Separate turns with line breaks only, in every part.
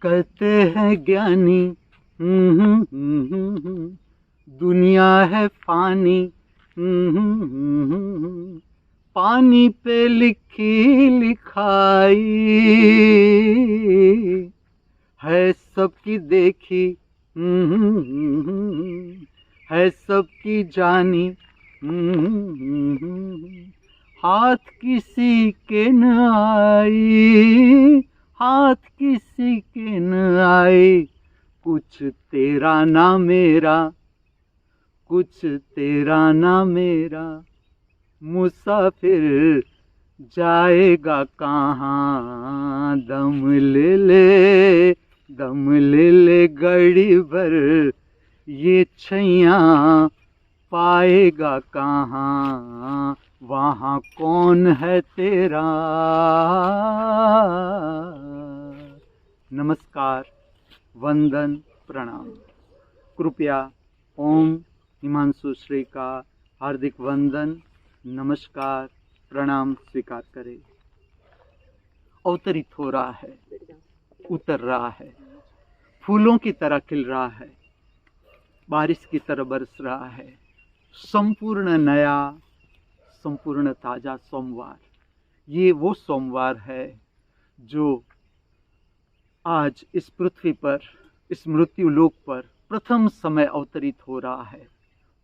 कहते हैं ज्ञानी दुनिया है फानी, पानी पे लिखी लिखाई है सबकी देखी, है सबकी जानी, हाथ किसी के न आई, हाथ किसी के न आए, कुछ तेरा ना मेरा, कुछ तेरा ना मेरा, मुसाफिर जाएगा कहाँ, दम ले ले, दम ले ले घड़ी भर, ये छैया पाएगा कहाँ, वहाँ कौन है तेरा। नमस्कार, वंदन, प्रणाम। कृपया ओम हिमांशु श्री का हार्दिक वंदन, नमस्कार, प्रणाम स्वीकार करें। अवतरित हो रहा है, उतर रहा है, फूलों की तरह खिल रहा है, बारिश की तरह बरस रहा है, संपूर्ण नया, संपूर्ण ताजा सोमवार। ये वो सोमवार है जो आज इस पृथ्वी पर, इस मृत्यु लोक पर प्रथम समय अवतरित हो रहा है।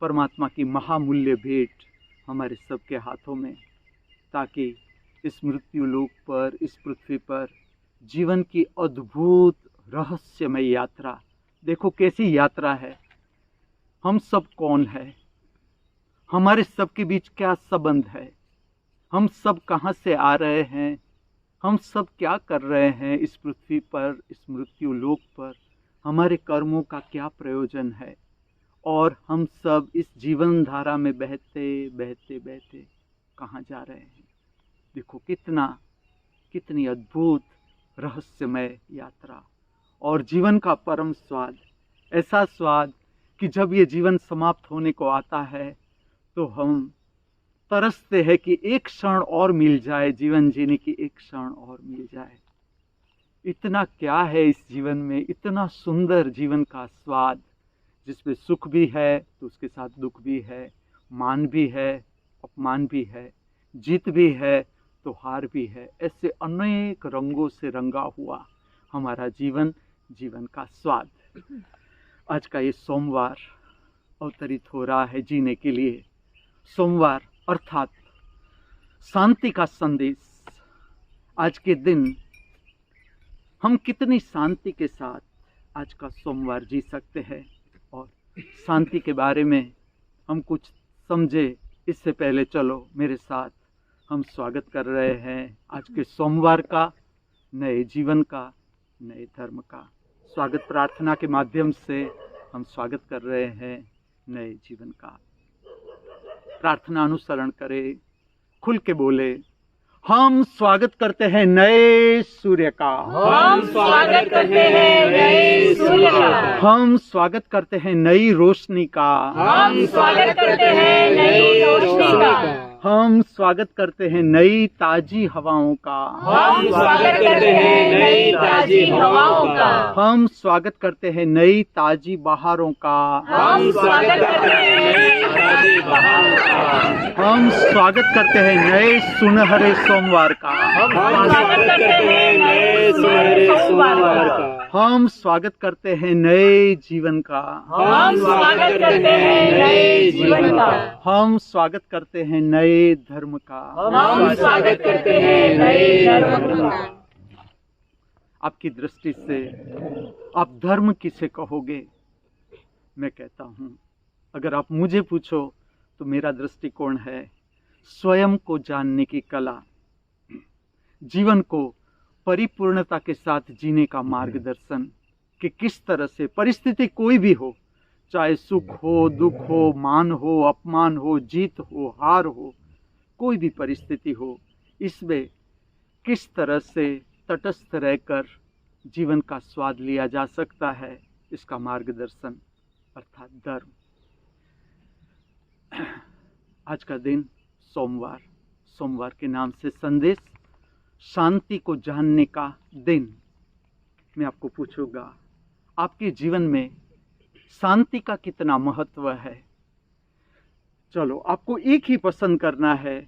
परमात्मा की महामूल्य भेंट हमारे सबके हाथों में, ताकि इस मृत्यु लोक पर, इस पृथ्वी पर जीवन की अद्भुत रहस्यमय यात्रा, देखो कैसी यात्रा है। हम सब कौन है, हमारे सबके बीच क्या संबंध है, हम सब कहाँ से आ रहे हैं, हम सब क्या कर रहे हैं इस पृथ्वी पर, इस मृत्यु लोक पर, हमारे कर्मों का क्या प्रयोजन है, और हम सब इस जीवन धारा में बहते बहते बहते कहाँ जा रहे हैं। देखो कितनी अद्भुत रहस्यमय यात्रा, और जीवन का परम स्वाद, ऐसा स्वाद कि जब ये जीवन समाप्त होने को आता है तो हम तरसते हैं कि एक क्षण और मिल जाए, जीवन जीने की एक क्षण और मिल जाए। इतना क्या है इस जीवन में, इतना सुंदर जीवन का स्वाद, जिसमें सुख भी है तो उसके साथ दुख भी है, मान भी है, अपमान भी है, जीत भी है तो हार भी है। ऐसे अनेक रंगों से रंगा हुआ हमारा जीवन, जीवन का स्वाद। आज का ये सोमवार अवतरित हो रहा है जीने के लिए। सोमवार अर्थात शांति का संदेश। आज के दिन हम कितनी शांति के साथ आज का सोमवार जी सकते हैं, और शांति के बारे में हम कुछ समझे इससे पहले चलो मेरे साथ हम स्वागत कर रहे हैं आज के सोमवार का, नए जीवन का, नए धर्म का। स्वागत प्रार्थना के माध्यम से हम स्वागत कर रहे हैं नए जीवन का। प्रार्थना अनुसरण करें, खुल के बोले, हम स्वागत करते हैं नए सूर्य का,
हम स्वागत करते हैं नए सूर्य का,
हम स्वागत करते हैं नई रोशनी का,
हम स्वागत करते हैं नई रोशनी का,
हम स्वागत करते हैं नई ताजी हवाओं का,
हम स्वागत करते हैं नई ताजी हवाओं का,
हम स्वागत करते हैं नई ताजी बहारों का,
हम स्वागत करते हैं नई ताजी बहारों का,
हम स्वागत करते हैं नए सुनहरे सोमवार का,
हम स्वागत करते हैं नए सुनहरे सोमवार का,
हम स्वागत करते हैं नए जीवन का,
हम स्वागत करते हैं नए जीवन का,
हम स्वागत करते हैं नए धर्म का,
हम स्वागत करते हैं नए धर्म का।
आपकी दृष्टि से आप धर्म किसे कहोगे? मैं कहता हूँ, अगर आप मुझे पूछो तो मेरा दृष्टिकोण है स्वयं को जानने की कला, जीवन को परिपूर्णता के साथ जीने का मार्गदर्शन, कि किस तरह से परिस्थिति कोई भी हो, चाहे सुख हो, दुख हो, मान हो, अपमान हो, जीत हो, हार हो, कोई भी परिस्थिति हो, इसमें किस तरह से तटस्थ रहकर जीवन का स्वाद लिया जा सकता है, इसका मार्गदर्शन अर्थात धर्म। आज का दिन सोमवार के नाम से संदेश, शांति को जानने का दिन। मैं आपको पूछूंगा, आपके जीवन में शांति का कितना महत्व है? चलो, आपको एक ही पसंद करना है,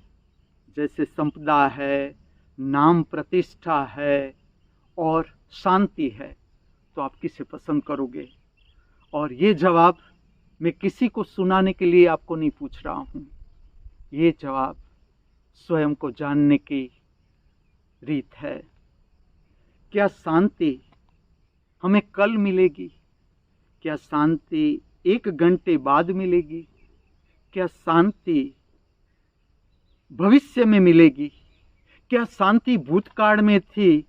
जैसे संपदा है, नाम प्रतिष्ठा है और शांति है, तो आप किसे पसंद करोगे? और ये जवाब मैं किसी को सुनाने के लिए आपको नहीं पूछ रहा हूँ, ये जवाब स्वयं को जानने की रीत है। क्या शांति हमें कल मिलेगी? क्या शांति 1 घंटे बाद मिलेगी? क्या शांति भविष्य में मिलेगी? क्या शांति भूतकाल में थी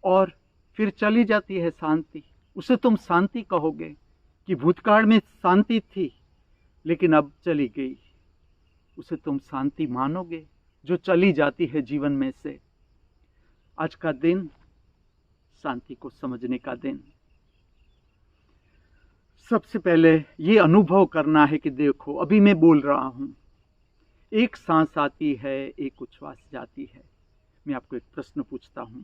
और फिर चली जाती है शांति, उसे तुम शांति कहोगे? कि भूतकाल में शांति थी लेकिन अब चली गई, उसे तुम शांति मानोगे जो चली जाती है जीवन में से? आज का दिन शांति को समझने का दिन। सबसे पहले ये अनुभव करना है कि देखो, अभी मैं बोल रहा हूं, एक सांस आती है, एक उच्छ्वास जाती है। मैं आपको एक प्रश्न पूछता हूं,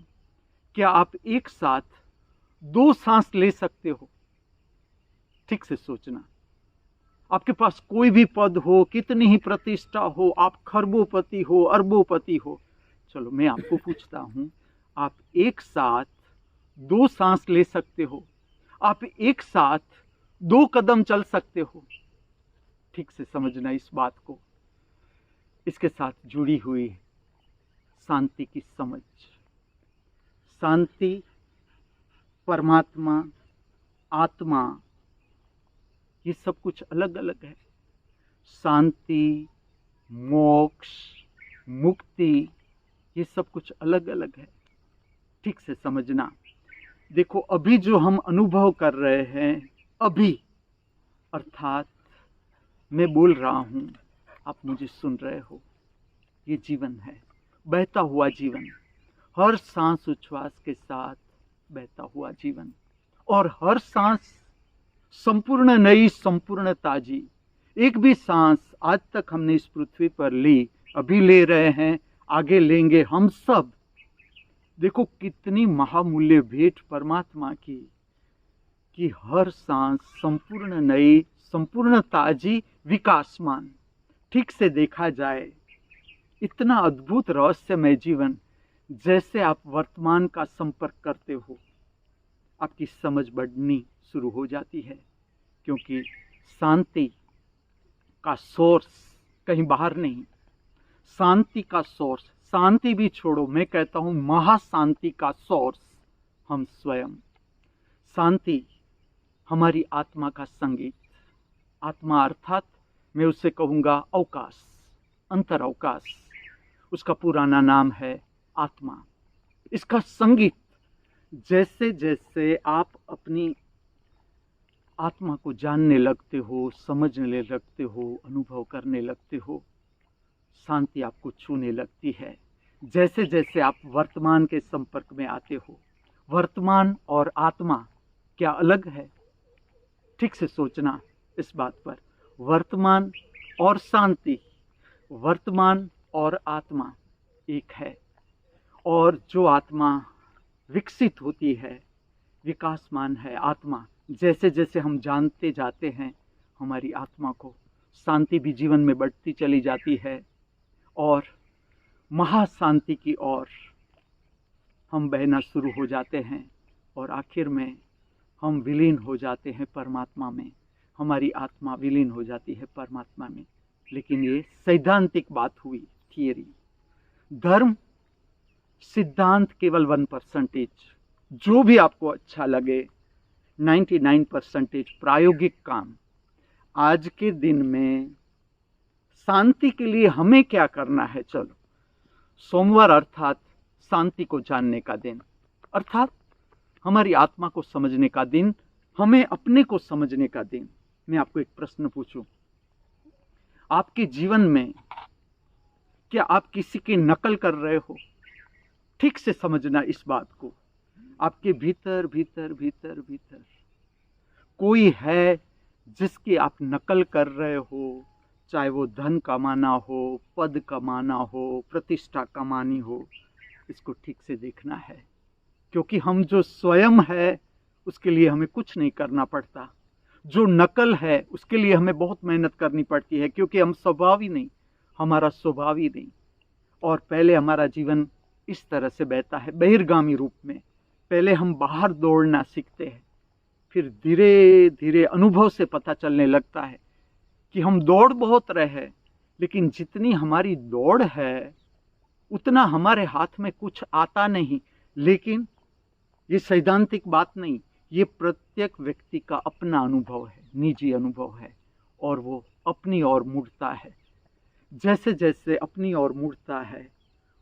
क्या आप एक साथ 2 सांस ले सकते हो? ठीक से सोचना। आपके पास कोई भी पद हो, कितनी ही प्रतिष्ठा हो, आप खरबोपति हो, अरबोपति हो, चलो मैं आपको पूछता हूं, आप एक साथ 2 सांस ले सकते हो? आप एक साथ 2 कदम चल सकते हो? ठीक से समझना इस बात को। इसके साथ जुड़ी हुई शांति की समझ। शांति, परमात्मा, आत्मा, ये सब कुछ अलग अलग है। शांति, मोक्ष, मुक्ति, ये सब कुछ अलग अलग है। ठीक से समझना। देखो, अभी जो हम अनुभव कर रहे हैं, अभी अर्थात मैं बोल रहा हूं, आप मुझे सुन रहे हो, ये जीवन है, बहता हुआ जीवन, हर सांस उच्छ्वास के साथ बहता हुआ जीवन, और हर सांस संपूर्ण नई, संपूर्ण ताजी। एक भी सांस आज तक हमने इस पृथ्वी पर ली, अभी ले रहे हैं, आगे लेंगे हम सब। देखो कितनी महामूल्य भेंट परमात्मा की, कि हर सांस संपूर्ण नई, संपूर्ण ताजी, विकासमान। ठीक से देखा जाए, इतना अद्भुत रहस्यमय जीवन, जैसे आप वर्तमान का संपर्क करते हो, आपकी समझ बढ़नी शुरू हो जाती है, क्योंकि शांति का सोर्स कहीं बाहर नहीं। शांति का सोर्स, शांति भी छोड़ो, मैं कहता हूं महाशांति का सोर्स हम स्वयं। शांति हमारी आत्मा का संगीत। आत्मा अर्थात मैं उसे कहूँगा अवकाश, अंतर अवकाश, उसका पुराना नाम है आत्मा। इसका संगीत, जैसे जैसे आप अपनी आत्मा को जानने लगते हो, समझने लगते हो, अनुभव करने लगते हो, शांति आपको छूने लगती है। जैसे जैसे आप वर्तमान के संपर्क में आते हो, वर्तमान और आत्मा क्या अलग है? ठीक से सोचना इस बात पर। वर्तमान और शांति, वर्तमान और आत्मा एक है। और जो आत्मा विकसित होती है, विकासमान है आत्मा, जैसे जैसे हम जानते जाते हैं हमारी आत्मा को, शांति भी जीवन में बढ़ती चली जाती है, और महाशांति की ओर हम बहना शुरू हो जाते हैं, और आखिर में हम विलीन हो जाते हैं परमात्मा में। हमारी आत्मा विलीन हो जाती है परमात्मा में। लेकिन ये सैद्धांतिक बात हुई, थियरी। धर्म सिद्धांत केवल 1%, जो भी आपको अच्छा लगे, 99% प्रायोगिक काम। आज के दिन में शांति के लिए हमें क्या करना है? चलो, सोमवार अर्थात शांति को जानने का दिन, अर्थात हमारी आत्मा को समझने का दिन, हमें अपने को समझने का दिन। मैं आपको एक प्रश्न पूछूं, आपके जीवन में क्या आप किसी की नकल कर रहे हो? ठीक से समझना इस बात को। आपके भीतर भीतर भीतर भीतर कोई है जिसकी आप नकल कर रहे हो, चाहे वो धन कमाना हो, पद कमाना हो, प्रतिष्ठा कमानी हो। इसको ठीक से देखना है, क्योंकि हम जो स्वयं है उसके लिए हमें कुछ नहीं करना पड़ता। जो नकल है उसके लिए हमें बहुत मेहनत करनी पड़ती है, क्योंकि हम स्वभाव ही नहीं, हमारा स्वभाव ही नहीं। और पहले हमारा जीवन इस तरह से बहता है बहिर्गामी रूप में। पहले हम बाहर दौड़ना सीखते हैं, फिर धीरे धीरे अनुभव से पता चलने लगता है कि हम दौड़ बहुत रहे हैं, लेकिन जितनी हमारी दौड़ है उतना हमारे हाथ में कुछ आता नहीं। लेकिन ये सैद्धांतिक बात नहीं, ये प्रत्येक व्यक्ति का अपना अनुभव है, निजी अनुभव है, और वो अपनी ओर मुड़ता है। जैसे जैसे अपनी ओर मुड़ता है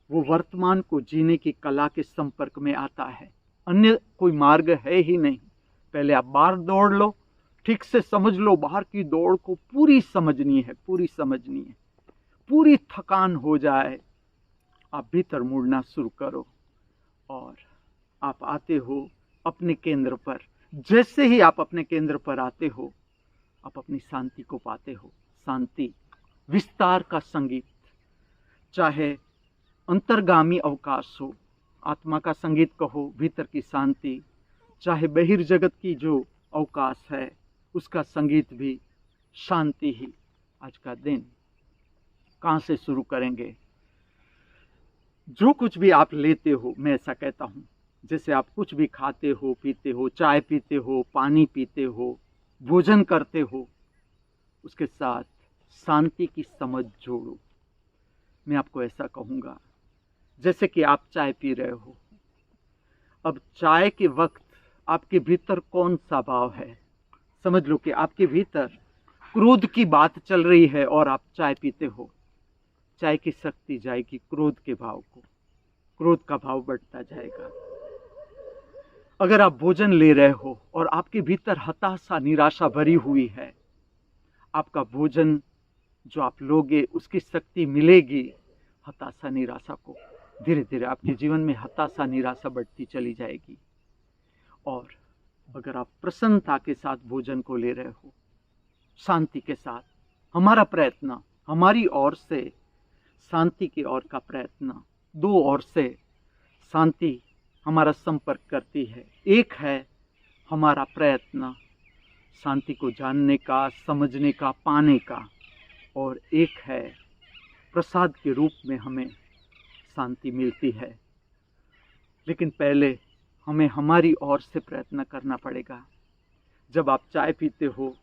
वो वर्तमान को जीने की कला के संपर्क में आता है। अन्य कोई मार्ग है ही नहीं। पहले आप बाहर दौड़ लो, ठीक से समझ लो, बाहर की दौड़ को पूरी समझनी है, पूरी समझनी है। पूरी थकान हो जाए, आप भीतर मुड़ना शुरू करो और आप आते हो अपने केंद्र पर। जैसे ही आप अपने केंद्र पर आते हो, आप अपनी शांति को पाते हो। शांति विस्तार का संगीत, चाहे अंतर्गामी अवकाश हो, आत्मा का संगीत कहो, भीतर की शांति, चाहे बहिर्जगत की जो अवकाश है उसका संगीत भी शांति ही। आज का दिन कहाँ से शुरू करेंगे? जो कुछ भी आप लेते हो, मैं ऐसा कहता हूँ, जैसे आप कुछ भी खाते हो, पीते हो, चाय पीते हो, पानी पीते हो, भोजन करते हो, उसके साथ शांति की समझ जोड़ो। मैं आपको ऐसा कहूँगा, जैसे कि आप चाय पी रहे हो, अब चाय के वक्त आपके भीतर कौन सा भाव है? समझ लो कि आपके भीतर क्रोध की बात चल रही है और आप चाय पीते हो। चाय की शक्ति जाएगी क्रोध के भाव को, क्रोध का भाव बढ़ता जाएगा। अगर आप भोजन ले रहे हो और आपके भीतर हताशा, निराशा भरी हुई है, आपका भोजन जो आप लोगे उसकी शक्ति मिलेगी हताशा, निराशा को। धीरे धीरे आपके जीवन में हताशा, निराशा बढ़ती चली जाएगी। और अगर आप प्रसन्नता के साथ भोजन को ले रहे हो, शांति के साथ, हमारा प्रयत्न, हमारी ओर से शांति की ओर का प्रयत्न, दो ओर से शांति हमारा संपर्क करती है। एक है हमारा प्रयत्न शांति को जानने का, समझने का, पाने का, और एक है प्रसाद के रूप में हमें शांति मिलती है। लेकिन पहले हमें हमारी ओर से प्रयत्न करना पड़ेगा। जब आप चाय पीते हो,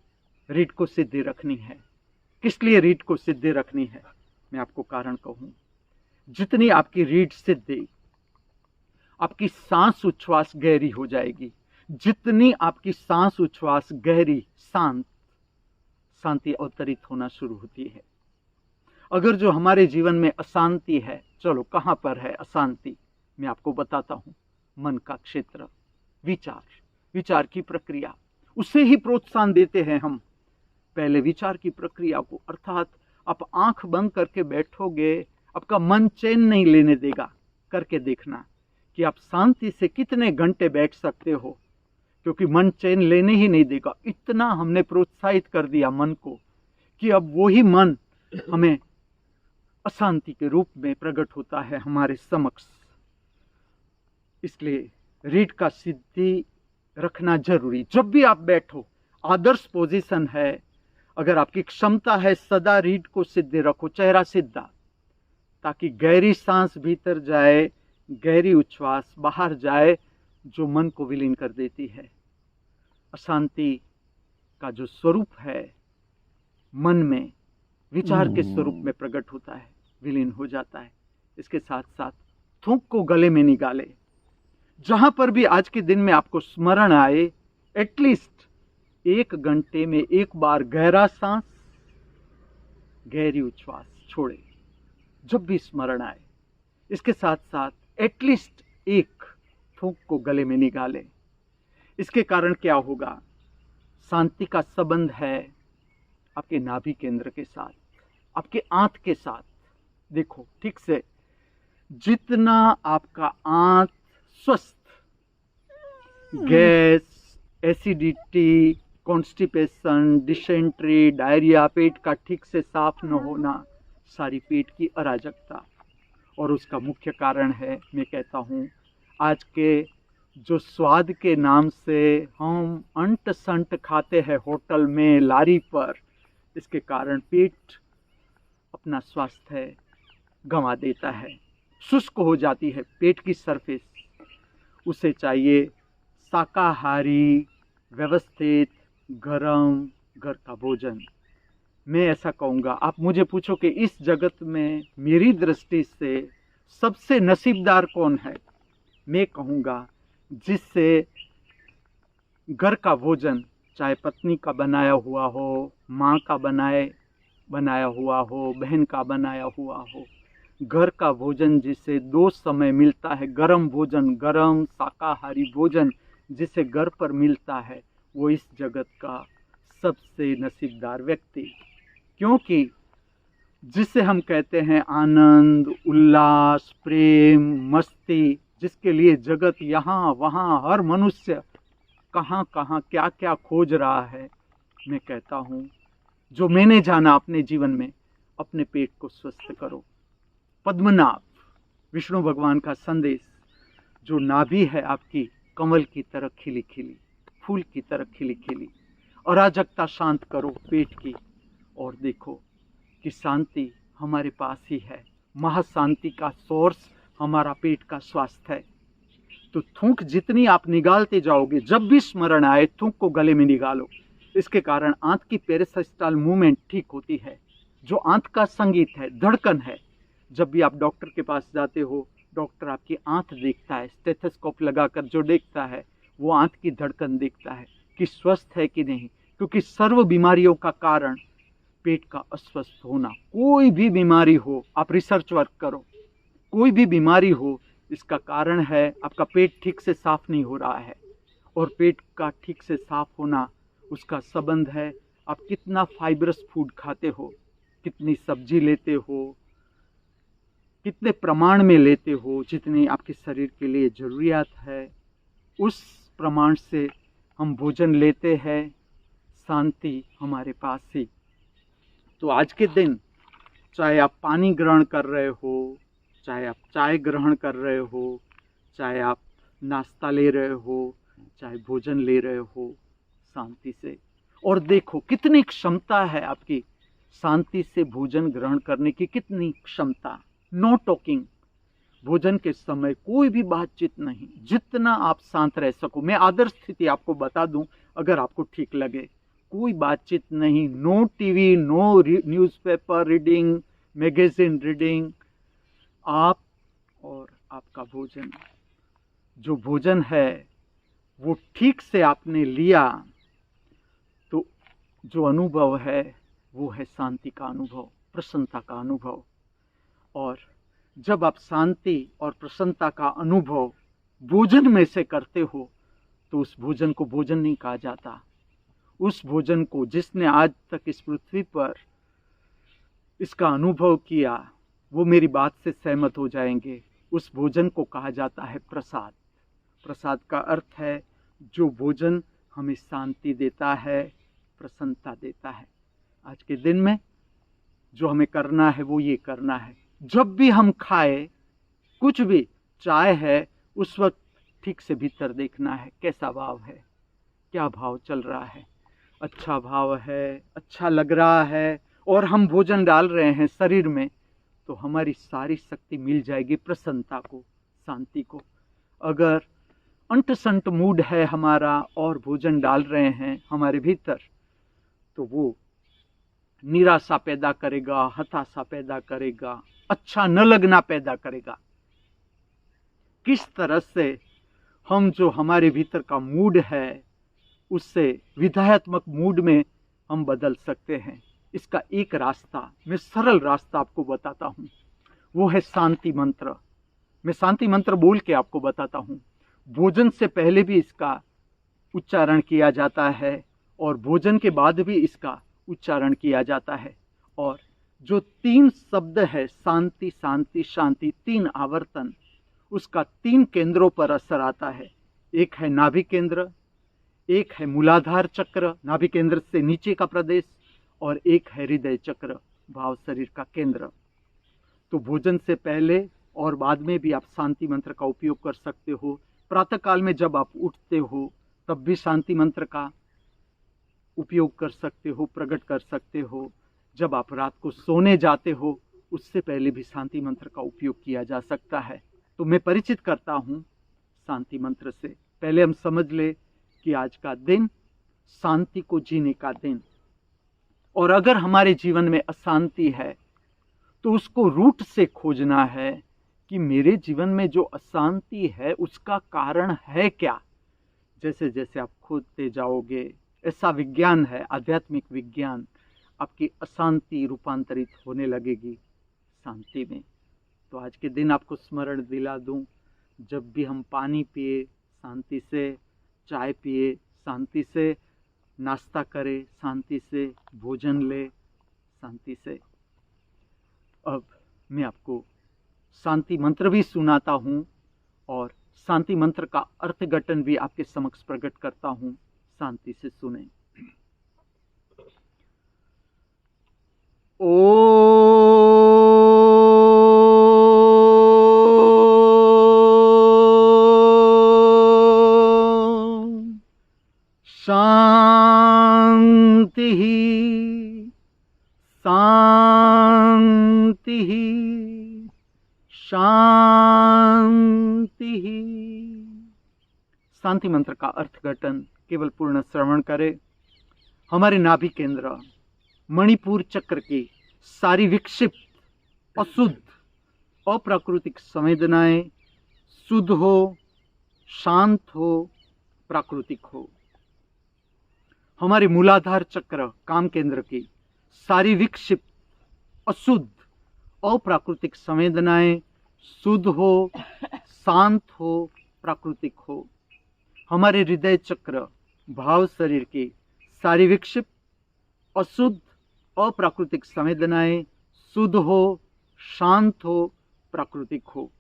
रीढ़ को सीधे रखनी है। किस लिए रीढ़ को सीधे रखनी है? मैं आपको कारण कहूँ। जितनी आपकी रीढ़ सीधी, आपकी सांस उच्छ्वास गहरी हो जाएगी। जितनी आपकी सांस उच्छ्वास गहरी, शांत, शांति अवतरित होना शुरू होती है। अगर जो हमारे जीवन में अशांति है, चलो कहाँ पर है अशांति? मैं आपको बताता हूँ। मन का क्षेत्र, विचार, विचार की प्रक्रिया, उसे ही प्रोत्साहन देते हैं हम। पहले विचार की प्रक्रिया को, अर्थात आप आंख बंद करके बैठोगे, आपका मन चैन नहीं लेने देगा। करके देखना कि आप शांति से कितने घंटे बैठ सकते हो, क्योंकि मन चैन लेने ही नहीं देगा। इतना हमने प्रोत्साहित कर दिया मन को कि अब वही मन हमें अशांति के रूप में प्रकट होता है हमारे समक्ष। इसलिए रीढ़ का सीधी रखना जरूरी। जब भी आप बैठो, आदर्श पोजीशन है, अगर आपकी क्षमता है, सदा रीढ़ को सीधे रखो, चेहरा सीधा, ताकि गहरी सांस भीतर जाए, गहरी उच्छ्वास बाहर जाए, जो मन को विलीन कर देती है। अशांति का जो स्वरूप है मन में विचार के स्वरूप में प्रकट होता है, विलीन हो जाता है। इसके साथ साथ थूक को गले में निकाले। जहां पर भी आज के दिन में आपको स्मरण आए, एटलीस्ट 1 घंटे में एक बार गहरा सांस, गहरी उच्छ्वास छोड़े, जब भी स्मरण आए। इसके साथ साथ एटलीस्ट 1 थूक को गले में निकाले। इसके कारण क्या होगा? शांति का संबंध है आपके नाभि केंद्र के साथ, आपके आंत के साथ। देखो ठीक से, जितना आपका आंत स्वस्थ, gas, acidity, constipation, dysentery, diarrhoea, पेट का ठीक से साफ न होना, सारी पेट की अराजकता, और उसका मुख्य कारण है, मैं कहता हूँ, आज के जो स्वाद के नाम से हम अंट संट खाते हैं होटल में, लारी पर, इसके कारण पेट अपना स्वास्थ्य गंवा देता है, शुष्क हो जाती है पेट की सरफेस। उसे चाहिए शाकाहारी, व्यवस्थित, गरम घर का भोजन। मैं ऐसा कहूँगा, आप मुझे पूछो कि इस जगत में मेरी दृष्टि से सबसे नसीबदार कौन है, मैं कहूँगा जिससे घर का भोजन, चाहे पत्नी का बनाया हुआ हो, माँ का बनाया हुआ हो, बहन का बनाया हुआ हो, घर का भोजन जिसे 2 समय मिलता है, गरम भोजन, गरम शाकाहारी भोजन जिसे घर पर मिलता है, वो इस जगत का सबसे नसीबदार व्यक्ति। क्योंकि जिसे हम कहते हैं आनंद, उल्लास, प्रेम, मस्ती, जिसके लिए जगत यहाँ वहाँ हर मनुष्य कहाँ कहाँ क्या क्या खोज रहा है, मैं कहता हूँ जो मैंने जाना अपने जीवन में, अपने पेट को स्वस्थ करो। पद्मनाभ, विष्णु भगवान का संदेश, जो नाभि है आपकी, कमल की तरह खिली खिली, फूल की तरह खिली खिली, अराजकता शांत करो पेट की, और देखो कि शांति हमारे पास ही है। महाशांति का सोर्स हमारा पेट का स्वास्थ्य है। तो थूक जितनी आप निकालते जाओगे, जब भी स्मरण आए थूक को गले में निकालो। इसके कारण आंत की पेरिसाइस्टल मूवमेंट ठीक होती है, जो आंत का संगीत है, धड़कन है। जब भी आप डॉक्टर के पास जाते हो, डॉक्टर आपकी आंत देखता है, स्टेथोस्कोप लगाकर जो देखता है वो आंत की धड़कन देखता है कि स्वस्थ है कि नहीं, क्योंकि सर्व बीमारियों का कारण पेट का अस्वस्थ होना। कोई भी बीमारी हो, आप रिसर्च वर्क करो, कोई भी बीमारी हो, इसका कारण है आपका पेट ठीक से साफ नहीं हो रहा है। और पेट का ठीक से साफ होना, उसका संबंध है आप कितना फाइबरस फूड खाते हो, कितनी सब्जी लेते हो, कितने प्रमाण में लेते हो, जितनी आपके शरीर के लिए ज़रूरियात है, उस प्रमाण से हम भोजन लेते हैं, शांति हमारे पास ही। तो आज के दिन, चाहे आप पानी ग्रहण कर रहे हो, चाहे आप चाय ग्रहण कर रहे हो, चाहे आप नाश्ता ले रहे हो, चाहे भोजन ले रहे हो, शांति से। और देखो कितनी क्षमता है आपकी शांति से भोजन ग्रहण करने की, कितनी क्षमता। नो टॉकिंग, भोजन के समय कोई भी बातचीत नहीं, जितना आप शांत रह सको। मैं आदर्श स्थिति आपको बता दूं, अगर आपको ठीक लगे, कोई बातचीत नहीं, no TV, no newspaper reading, magazine reading, आप और आपका भोजन। जो भोजन है वो ठीक से आपने लिया, तो जो अनुभव है वो है शांति का अनुभव, प्रसन्नता का अनुभव। और जब आप शांति और प्रसन्नता का अनुभव भोजन में से करते हो, तो उस भोजन को भोजन नहीं कहा जाता। उस भोजन को, जिसने आज तक इस पृथ्वी पर इसका अनुभव किया, वो मेरी बात से सहमत हो जाएंगे, उस भोजन को कहा जाता है प्रसाद। प्रसाद का अर्थ है जो भोजन हमें शांति देता है, प्रसन्नता देता है। आज के दिन में जो हमें करना है वो ये करना है, जब भी हम खाए कुछ भी, चाय है, उस वक्त ठीक से भीतर देखना है कैसा भाव है, क्या भाव चल रहा है। अच्छा भाव है, अच्छा लग रहा है, और हम भोजन डाल रहे हैं शरीर में, तो हमारी सारी शक्ति मिल जाएगी प्रसन्नता को, शांति को। अगर अंट संट मूड है हमारा और भोजन डाल रहे हैं हमारे भीतर, तो वो निराशा पैदा करेगा, हताशा पैदा करेगा, अच्छा न लगना पैदा करेगा। किस तरह से हम जो हमारे भीतर का मूड है उससे विधायत्मक मूड में हम बदल सकते हैं, इसका एक रास्ता, मैं सरल रास्ता आपको बताता हूँ, वो है शांति मंत्र। मैं शांति मंत्र बोल के आपको बताता हूँ। भोजन से पहले भी इसका उच्चारण किया जाता है और भोजन के बाद भी इसका उच्चारण किया जाता है। और जो 3 शब्द है, शांति शांति शांति, 3 आवर्तन, उसका 3 केंद्रों पर असर आता है। एक है नाभि केंद्र, एक है मूलाधार चक्र, नाभि केंद्र से नीचे का प्रदेश, और एक है हृदय चक्र, भाव शरीर का केंद्र। तो भोजन से पहले और बाद में भी आप शांति मंत्र का उपयोग कर सकते हो। प्रातः काल में जब आप उठते हो तब भी शांति मंत्र का उपयोग कर सकते हो, प्रकट कर सकते हो। जब आप रात को सोने जाते हो उससे पहले भी शांति मंत्र का उपयोग किया जा सकता है। तो मैं परिचित करता हूँ शांति मंत्र से। पहले हम समझ ले कि आज का दिन शांति को जीने का दिन, और अगर हमारे जीवन में अशांति है तो उसको रूट से खोजना है कि मेरे जीवन में जो अशांति है उसका कारण है क्या। जैसे जैसे आप खोजते जाओगे, ऐसा विज्ञान है, आध्यात्मिक विज्ञान, आपकी अशांति रूपांतरित होने लगेगी शांति में। तो आज के दिन आपको स्मरण दिला दूं, जब भी हम पानी पिए शांति से, चाय पिए शांति से, नाश्ता करें शांति से, भोजन ले शांति से। अब मैं आपको शांति मंत्र भी सुनाता हूँ और शांति मंत्र का अर्थघटन भी आपके समक्ष प्रकट करता हूँ। शांति से सुने। शांति शांति शांति। शांति मंत्र का अर्थघटन केवल पूर्ण श्रवण करें। हमारे नाभि केंद्र मणिपुर चक्र की सारी विक्षिप्त, अशुद्ध, अप्राकृतिक संवेदनाएं शुद्ध हो, शांत हो, प्राकृतिक हो। हमारे मूलाधार चक्र काम केंद्र की सारी विक्षिप्त, अशुद्ध, अप्राकृतिक संवेदनाएं शुद्ध हो, शांत हो, प्राकृतिक हो। हमारे हृदय चक्र भाव शरीर की सारी विक्षिप्त, अशुद्ध, अप्राकृतिक संवेदनाएं शुद्ध हो, शांत हो, प्राकृतिक हो।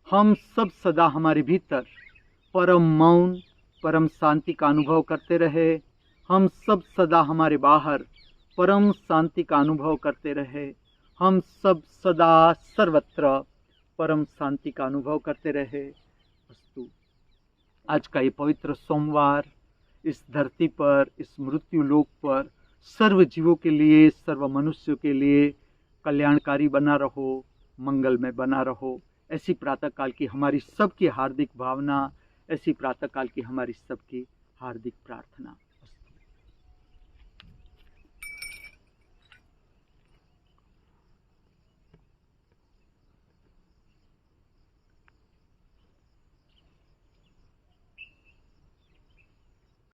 हम सब सदा हमारे भीतर परम मौन, परम शांति का अनुभव करते रहे। हम सब सदा हमारे बाहर परम शांति का अनुभव करते रहे। हम सब सदा सर्वत्र परम शांति का अनुभव करते रहे। अस्तु। आज का ये पवित्र सोमवार इस धरती पर, इस मृत्यु लोक पर सर्व जीवों के लिए, सर्व मनुष्यों के लिए कल्याणकारी बना रहो, मंगलमय बना रहो। ऐसी प्रातःकाल की हमारी सबकी हार्दिक भावना, ऐसी प्रातःकाल की हमारी सबकी हार्दिक प्रार्थना।